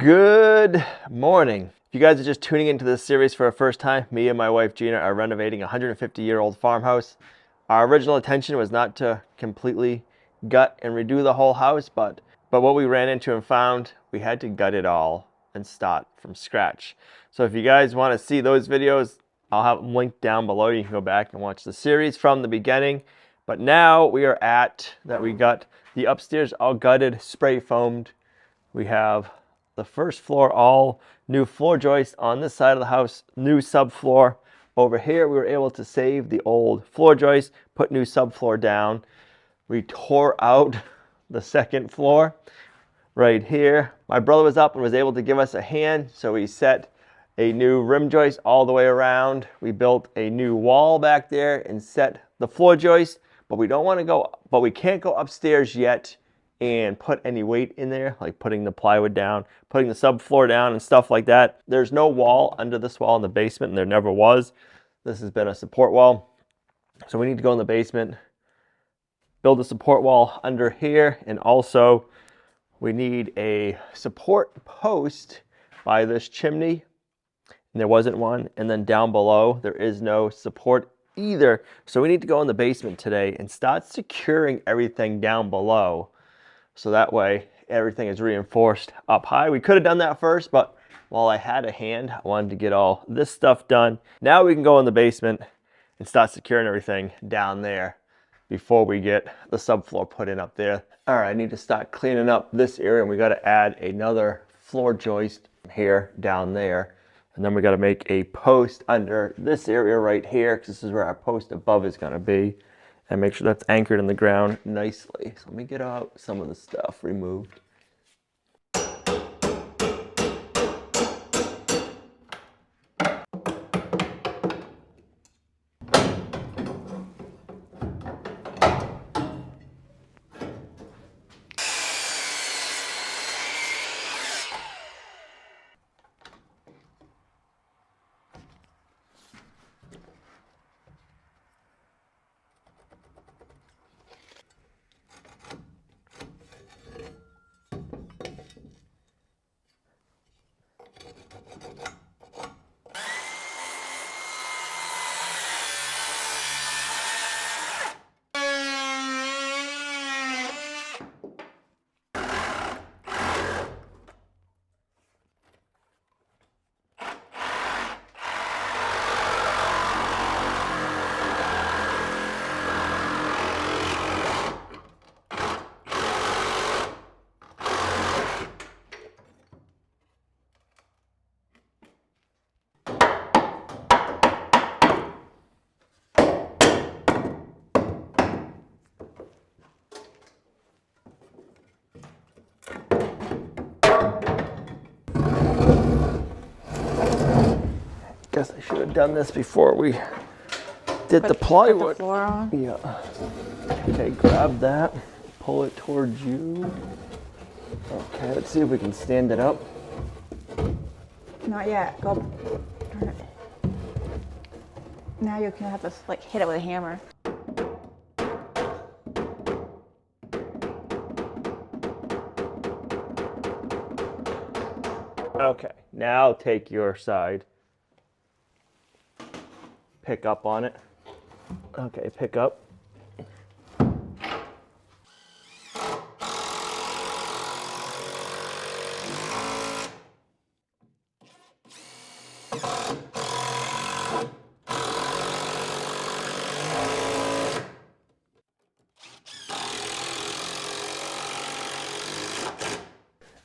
Good morning. If you guys are just tuning into this series for the first time, me and my wife Gina are renovating a 150-year-old farmhouse. Our original intention was not to completely gut and redo the whole house, but what we ran into and found, we had to gut it all and start from scratch. So if you guys want to see those videos, I'll have them linked down below. You can go back and watch the series from the beginning. But now we are at that we got the upstairs all gutted, spray foamed. We have the first floor all new floor joist on this side of the house, new subfloor. Over here we were able to save the old floor joist, put new subfloor down. We tore out the second floor right here. My brother was up and was able to give us a hand, so we set a new rim joist all the way around. We built a new wall back there and set the floor joist, but we can't go upstairs yet and put any weight in there, like putting the plywood down, putting the subfloor down and stuff like that. There's no wall under this wall in the basement, and there never was. This has been a support wall. So we need to go in the basement, build a support wall under here, and also we need a support post by this chimney. And there wasn't one. And then down below, there is no support either. So we need to go in the basement today and start securing everything down below. So that way everything is reinforced up high. We could have done that first, but while I had a hand, I wanted to get all this stuff done. Now we can go in the basement and start securing everything down there before we get the subfloor put in up there. All right, I need to start cleaning up this area, and we got to add another floor joist here down there. And then we got to make a post under this area right here, because this is where our post above is going to be. And make sure that's anchored in the ground nicely. So let me get out some of the stuff removed. Guess I should have done this before we did the plywood. Put the floor on? Yeah. Okay, grab that, pull it towards you. Okay, let's see if we can stand it up. Not yet. Go. Turn it. Now you can have to like hit it with a hammer. Okay, now take your side. Pick up on it. Okay, pick up.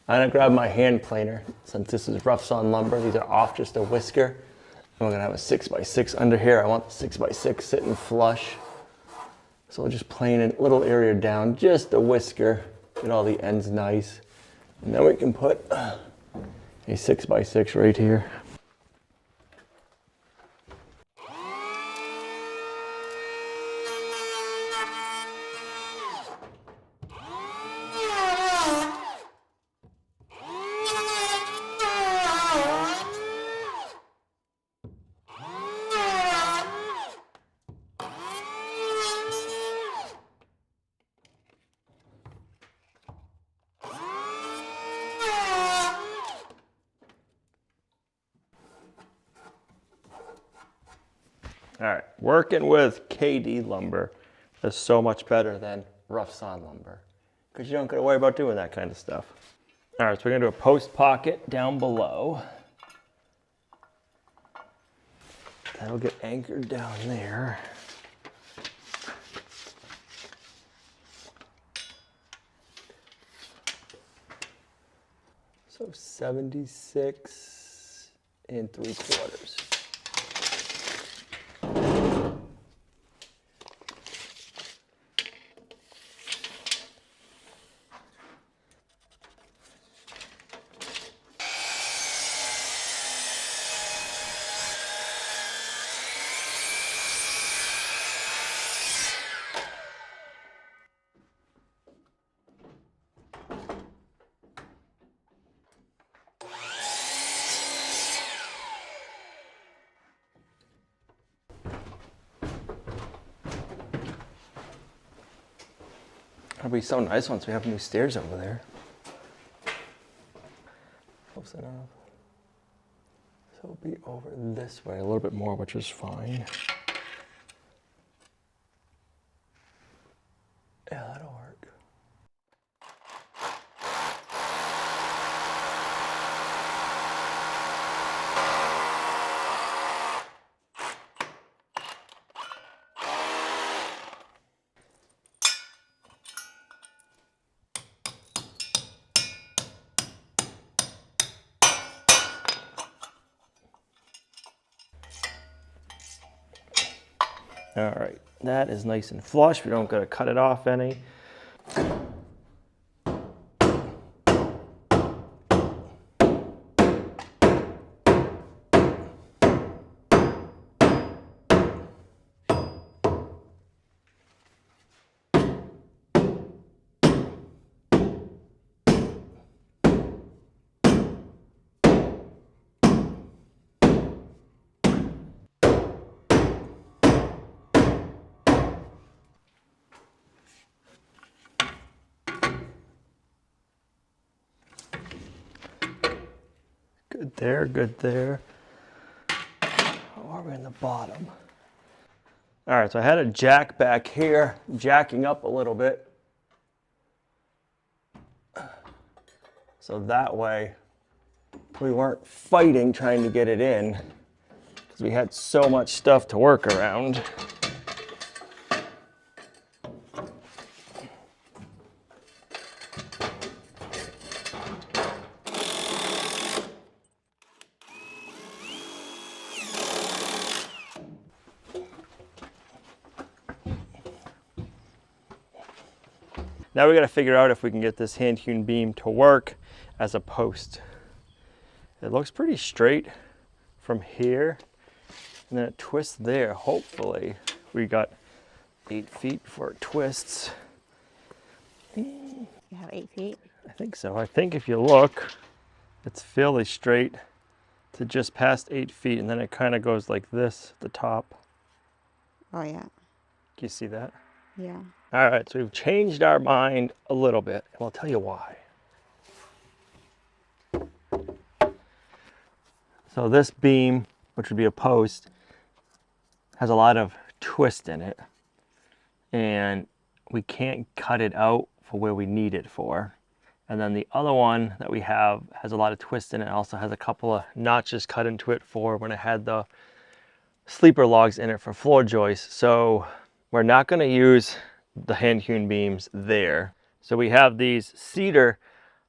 I'm gonna grab my hand planer since this is rough sawn lumber. These are off just a whisker. And we're gonna have a 6x6 under here. I want the 6x6 sitting flush. So we'll just plane a little area down, just a whisker, get all the ends nice. And then we can put a 6x6 right here. All right, working with KD lumber is so much better than rough sawn lumber because you don't got to worry about doing that kind of stuff. All right, so we're gonna do a post pocket down below. That'll get anchored down there. So 76 3/4. It'll be so nice once we have new stairs over there. Close enough. So it'll be over this way a little bit more, which is fine. Yeah, that'll work. All right, that is nice and flush. We don't gotta cut it off any. Good there, good there. Oh, are we in the bottom? All right, so I had a jack back here, jacking up a little bit. So that way we weren't fighting trying to get it in because we had so much stuff to work around. Now we got to figure out if we can get this hand-hewn beam to work as a post. It looks pretty straight from here, and then it twists there. Hopefully, we got 8 feet before it twists. You have 8 feet? I think so. I think if you look, it's fairly straight to just past 8 feet, and then it kind of goes like this at the top. Oh, yeah. Can you see that? Yeah. All right, so we've changed our mind a little bit, and I'll tell you why. So this beam, which would be a post, has a lot of twist in it, and we can't cut it out for where we need it for. And then the other one that we have has a lot of twist in it, also has a couple of notches cut into it for when it had the sleeper logs in it for floor joists. So we're not going to use the hand-hewn beams there. So we have these cedar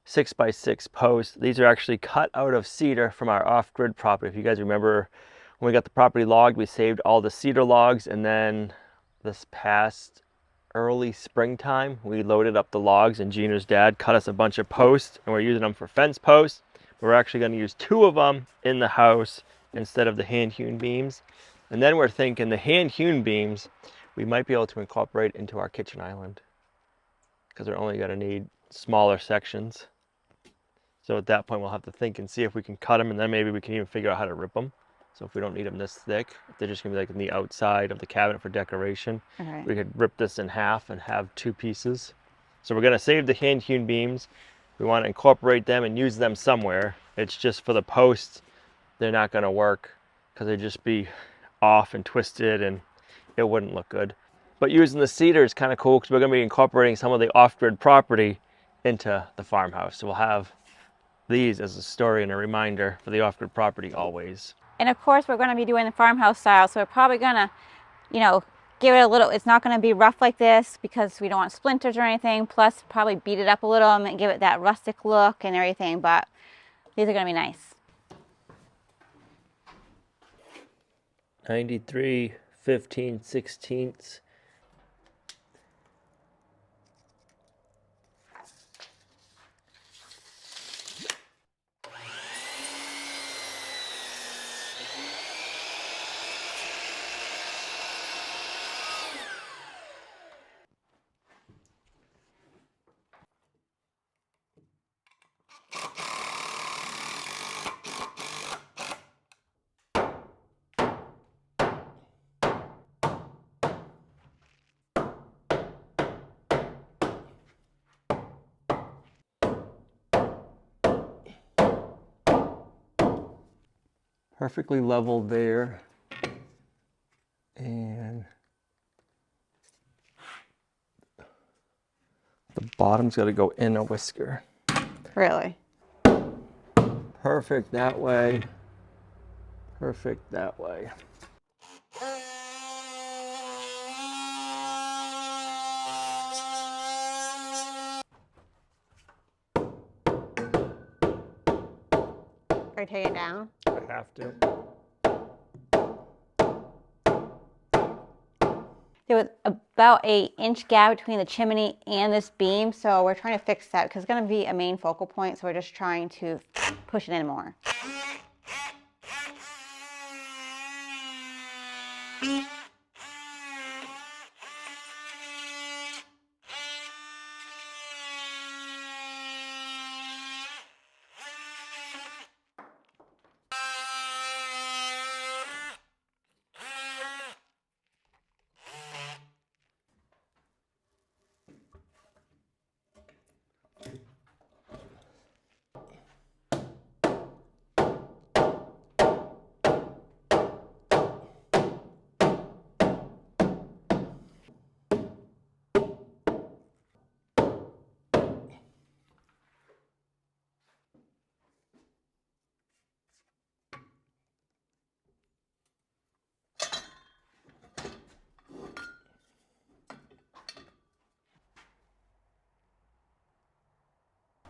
6x6 posts. These are actually cut out of cedar from our off-grid property. If you guys remember when we got the property logged, we saved all the cedar logs, and then this past early springtime we loaded up the logs, and Gina's dad cut us a bunch of posts, and we're using them for fence posts. We're actually going to use 2 of them in the house instead of the hand-hewn beams. And then we're thinking the hand-hewn beams we might be able to incorporate into our kitchen island because we're only going to need smaller sections. So at that point we'll have to think and see if we can cut them, and then maybe we can even figure out how to rip them. So if we don't need them this thick, if they're just going to be like in the outside of the cabinet for decoration, we could rip this in half and have 2 pieces. So we're going to save the hand-hewn beams. We want to incorporate them and use them somewhere. It's just for the posts, they're not going to work because they'd just be off and twisted and it wouldn't look good. But using the cedar is kind of cool because we're going to be incorporating some of the off-grid property into the farmhouse. So we'll have these as a story and a reminder for the off-grid property always. And of course, we're going to be doing the farmhouse style, so we're probably going to, you know, give it a little, it's not going to be rough like this because we don't want splinters or anything, plus probably beat it up a little and give it that rustic look and everything, but these are going to be nice. 93 15/16. Perfectly level there. And the bottom's got to go in a whisker. Really? Perfect that way. Perfect that way. Are you taking it down? I have to. There was about an inch gap between the chimney and this beam, so we're trying to fix that because it's going to be a main focal point, so we're just trying to push it in more.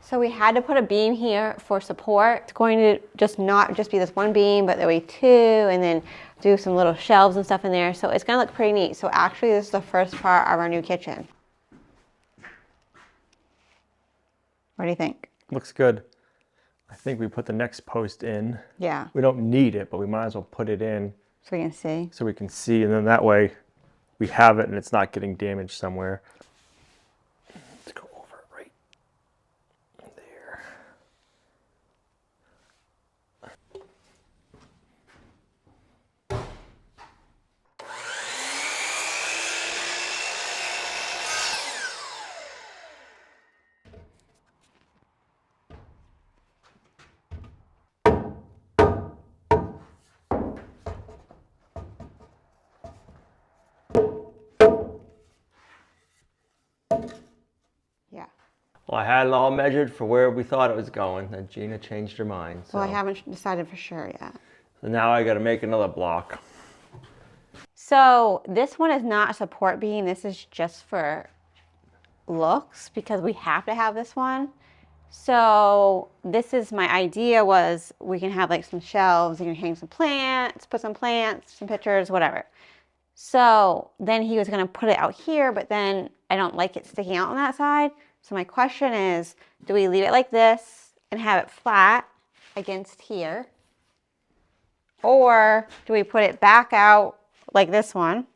So we had to put a beam here for support. It's going to not just be this one beam, but there'll be two, and then do some little shelves and stuff in there. So it's gonna look pretty neat. So actually this is the first part of our new kitchen. What do you think? Looks good. I think we put the next post in. Yeah. We don't need it, but we might as well put it in So we can see. so we can see, and then that way we have it and it's not getting damaged somewhere. Let's go over it right there. Yeah. Well, I had it all measured for where we thought it was going, and Gina changed her mind. So, Well, I haven't decided for sure yet. so now I got to make another block. So this one is not a support beam. This is just for looks because we have to have this one. So this is my idea was we can have like some shelves, you can hang some plants, put some plants, some pictures, whatever. So then he was gonna put it out here, but then I don't like it sticking out on that side. So my question is, do we leave it like this and have it flat against here? Or do we put it back out like this one,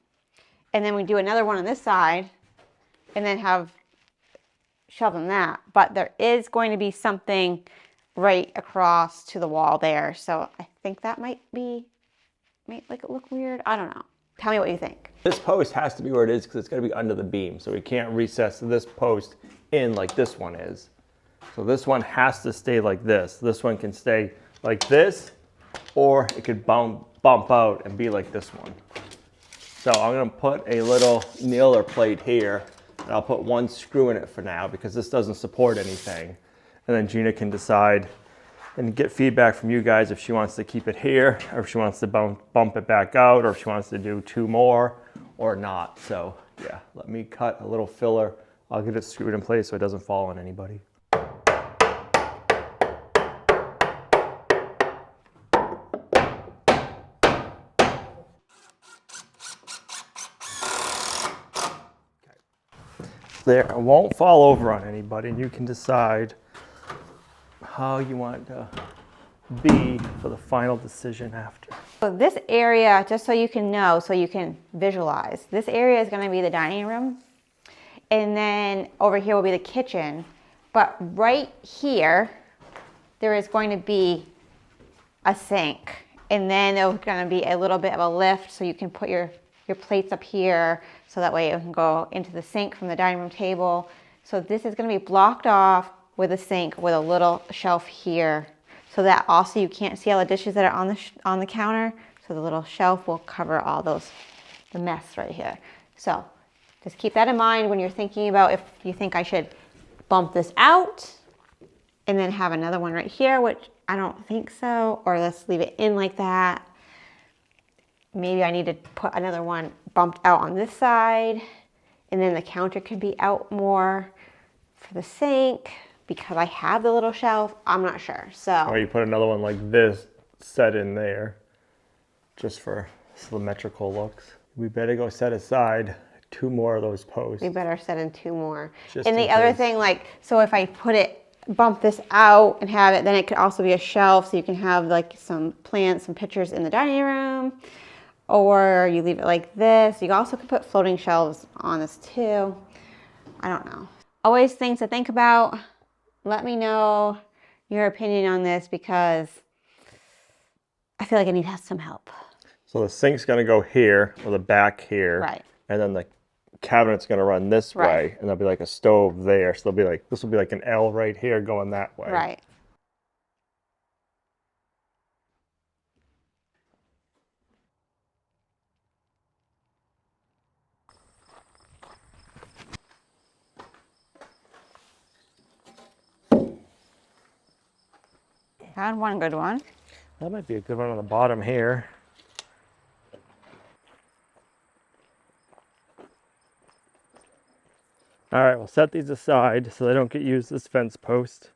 and then we do another one on this side, and then have shelves on that? But there is going to be something right across to the wall there, so I think that might make it look weird. I don't know. Tell me what you think. This post has to be where it is because it's going to be under the beam, so we can't recess this post in like this one is. So this one has to stay like this. This one can stay like this, or it could bump out and be like this one. So I'm gonna put a little nailer plate here, and I'll put one screw in it for now because this doesn't support anything. And then Gina can decide and get feedback from you guys if she wants to keep it here, or if she wants to bump it back out, or if she wants to do 2 more or not. So yeah, let me cut a little filler. I'll get it screwed in place so it doesn't fall on anybody. There, it won't fall over on anybody, and you can decide how you want to be for the final decision after. So this area, just so you can know, so you can visualize, this area is going to be the dining room, and then over here will be the kitchen. But right here, there is going to be a sink, and then there's going to be a little bit of a lift so you can put your plates up here, so that way it can go into the sink from the dining room table. So this is going to be blocked off with a sink with a little shelf here, so that also you can't see all the dishes that are on the counter. So the little shelf will cover all the mess right here. So just keep that in mind when you're thinking about if you think I should bump this out and then have another one right here, which I don't think so, or let's leave it in like that. Maybe I need to put another one bumped out on this side, and then the counter could be out more for the sink because I have the little shelf. I'm not sure. So, or you put another one like this set in there just for symmetrical looks. We better go set aside 2 more of those posts. We better set in 2 more. Just and the in other case. thing, like, so if I bump this out and have it, then it could also be a shelf, so you can have like some plants, some pictures in the dining room. Or you leave it like this. You also could put floating shelves on this too. I don't know. Always things to think about. Let me know your opinion on this because I feel like I need some help. So the sink's gonna go here, or the back here. Right. And then the cabinet's gonna run this way, and there'll be like a stove there. So there'll be like, this will be like an L right here going that way. Right. Found one good one. That might be a good one on the bottom here. All right, we'll set these aside so they don't get used as fence posts.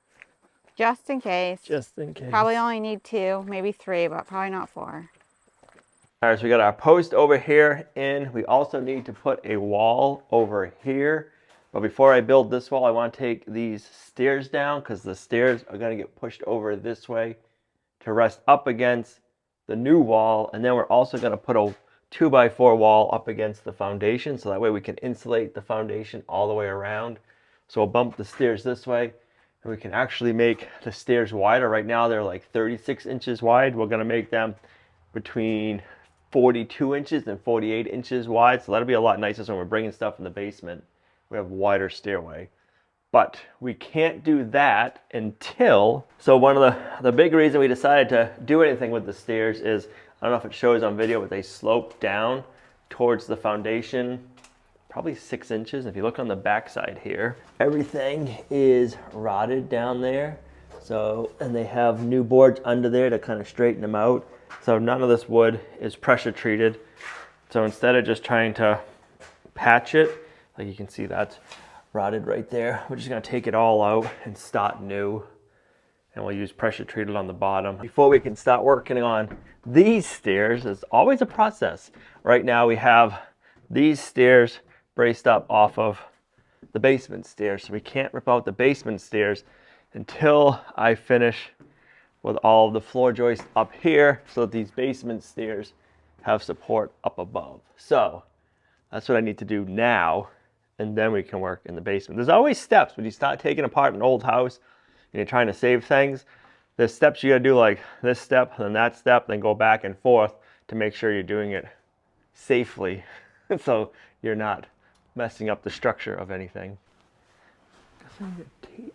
Just in case. Just in case. Probably only need 2, maybe 3, but probably not 4. All right, so we got our post over here, and we also need to put a wall over here. But before I build this wall, I want to take these stairs down because the stairs are going to get pushed over this way to rest up against the new wall. And then we're also going to put a 2x4 wall up against the foundation, so that way we can insulate the foundation all the way around. So we'll bump the stairs this way, and we can actually make the stairs wider. Right now they're like 36 inches wide. We're going to make them between 42 inches and 48 inches wide. So that'll be a lot nicer. So when we're bringing stuff in the basement, we have a wider stairway. But we can't do that until, so one of the big reason we decided to do anything with the stairs is, I don't know if it shows on video, but they slope down towards the foundation, probably 6 inches. If you look on the back side here, everything is rotted down there. So, and they have new boards under there to kind of straighten them out. So none of this wood is pressure treated. So instead of just trying to patch it, like you can see that's rotted right there, we're just gonna take it all out and start new. And we'll use pressure treated on the bottom. Before we can start working on these stairs, it's always a process. Right now we have these stairs braced up off of the basement stairs. So we can't rip out the basement stairs until I finish with all of the floor joists up here so that these basement stairs have support up above. So that's what I need to do now, and then we can work in the basement. There's always steps when you start taking apart an old house and you're trying to save things. There's steps you gotta do, like this step, then that step, then go back and forth to make sure you're doing it safely so you're not messing up the structure of anything. Tape.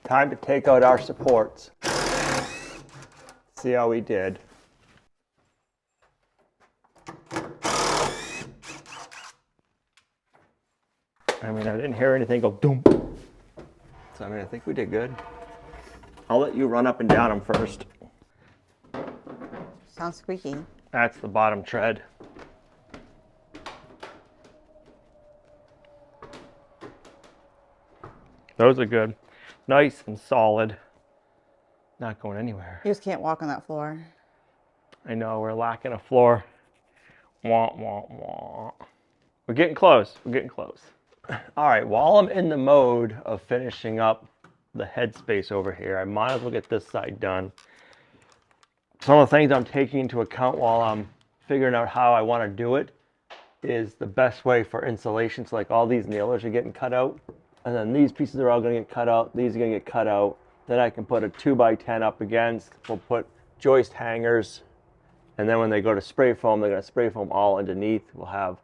Time to take out our supports. See how we did. I mean, I didn't hear anything go doom. So I mean, I think we did good. I'll let you run up and down them first. Sounds squeaky. That's the bottom tread. Those are good. Nice and solid. Not going anywhere. You just can't walk on that floor. I know, we're lacking a floor. Wah, wah, wah. We're getting close. We're getting close. All right, while I'm in the mode of finishing up the headspace over here, I might as well get this side done. Some of the things I'm taking into account while I'm figuring out how I want to do it is the best way for insulation. So like all these nailers are getting cut out, and then these pieces are all going to get cut out. These are going to get cut out. Then I can put a 2x10 up against. We'll put joist hangers, and then when they go to spray foam, they're going to spray foam all underneath. We'll have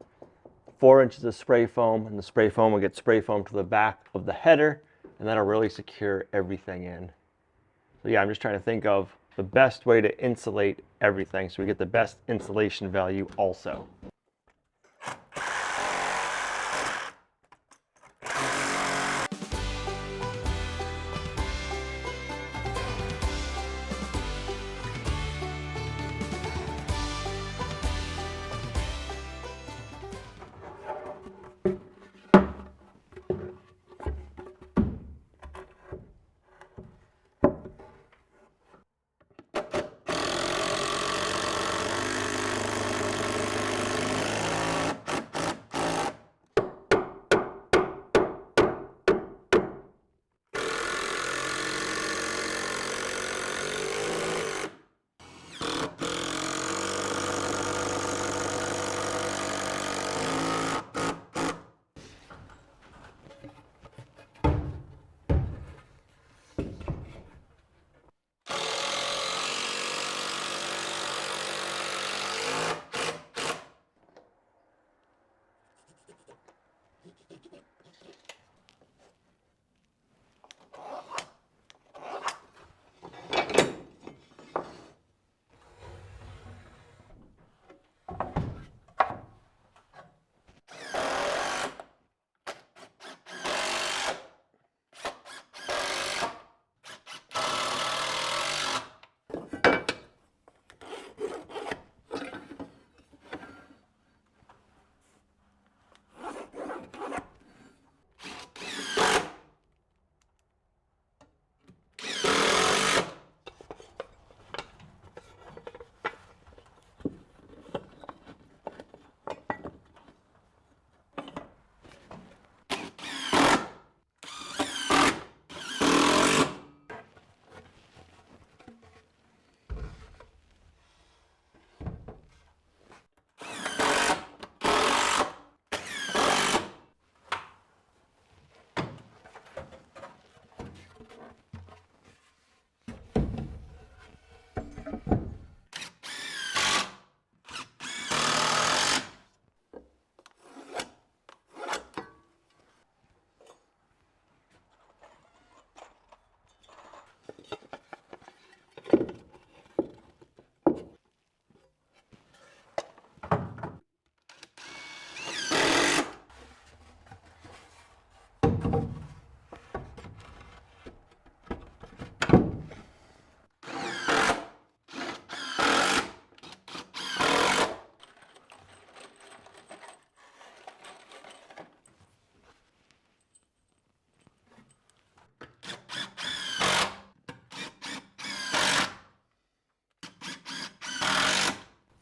4 inches of spray foam, and the spray foam will get spray foam to the back of the header, and that'll really secure everything in. So yeah, I'm just trying to think of the best way to insulate everything so we get the best insulation value also.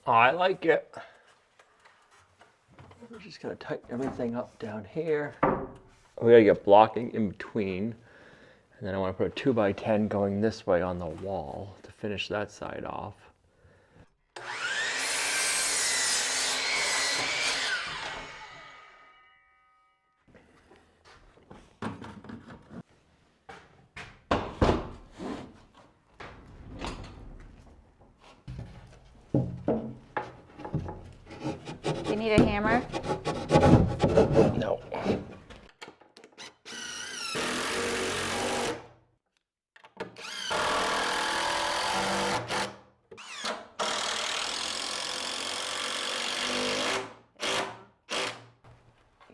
Oh, I like it. We're just gonna tighten everything up down here. We gotta get blocking in between. And then I want to put a 2x10 going this way on the wall to finish that side off. Do you need a hammer? No.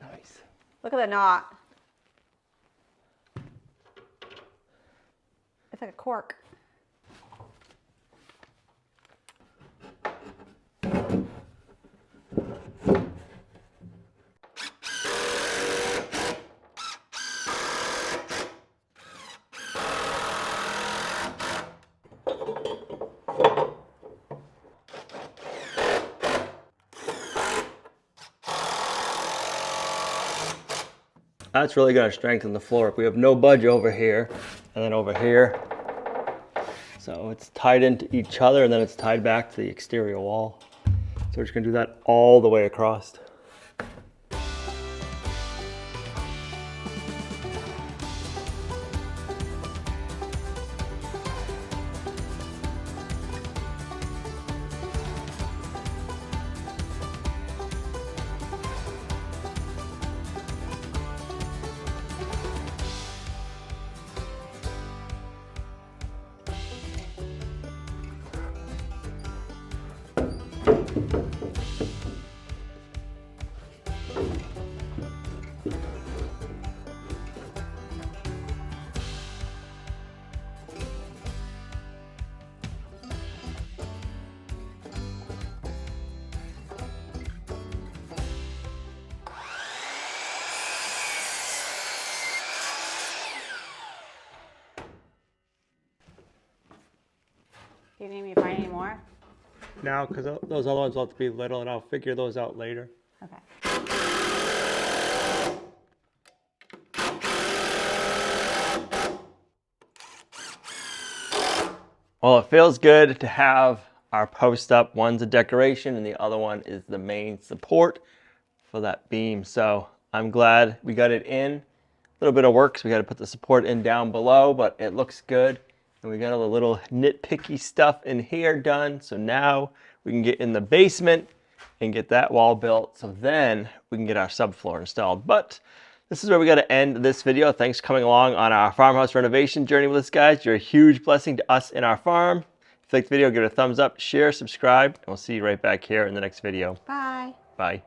Nice. Look at the knot. It's like a cork. That's really going to strengthen the floor. We have no budge over here and then over here. So it's tied into each other and then it's tied back to the exterior wall. So we're just going to do that all the way across. Do you need me to find any more? Now, because those other ones will have to be little and I'll figure those out later. Okay. Well, it feels good to have our post up. One's a decoration and the other one is the main support for that beam. So I'm glad we got it in. A little bit of work, so we got to put the support in down below, but it looks good. And we got all the little nitpicky stuff in here done. So now we can get in the basement and get that wall built. So then we can get our subfloor installed. But this is where we got to end this video. Thanks for coming along on our farmhouse renovation journey with us, guys. You're a huge blessing to us in our farm. If you liked the video, give it a thumbs up, share, subscribe, and we'll see you right back here in the next video. Bye. Bye.